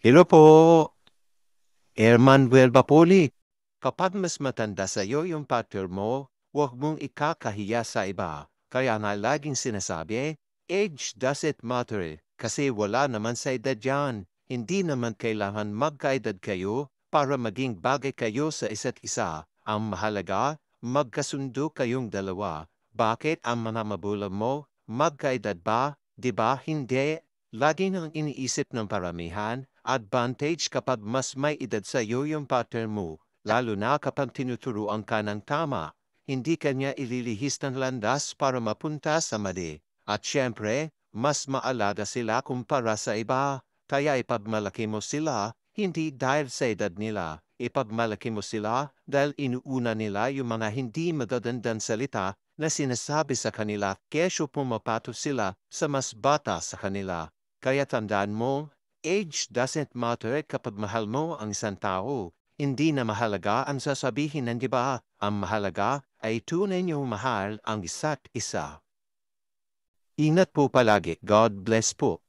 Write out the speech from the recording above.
Hello po, Ermanuel Bapoli. Kapag mas matanda sa iyo yung partner mo, huwag mong ikakahiya sa iba. Kaya nga laging sinasabi, age doesn't matter kasi wala naman sa edad yan. Hindi naman kailangan magkaedad kayo para maging bagay kayo sa isa't isa. Ang mahalaga, magkasundo kayong dalawa. Bakit ang mga magulang mo? Magkaedad ba? Di ba hindi? Lagi nang iniisip ng paramihan, advantage kapag mas may edad sa iyo yung partner mo, lalo na kapag tinuturuan ka ng tama. Hindi kanya ililihis ng landas para mapunta sa mali. At syempre, mas maalada sila kumpara sa iba. Kaya ipagmalaki mo sila, hindi dahil sa edad nila. Ipagmalaki mo sila dahil inuuna nila yung mga hindi magagandang salita na sinasabi sa kanila kesyo pumapato sila sa mas bata sa kanila. Kaya tandaan mo, age doesn't matter kapag mahal mo ang isang tao. Hindi na mahalaga ang sasabihin ng iba. Ang mahalaga ay tunay niyong mahal ang isa't isa. Ingat po palagi. God bless po.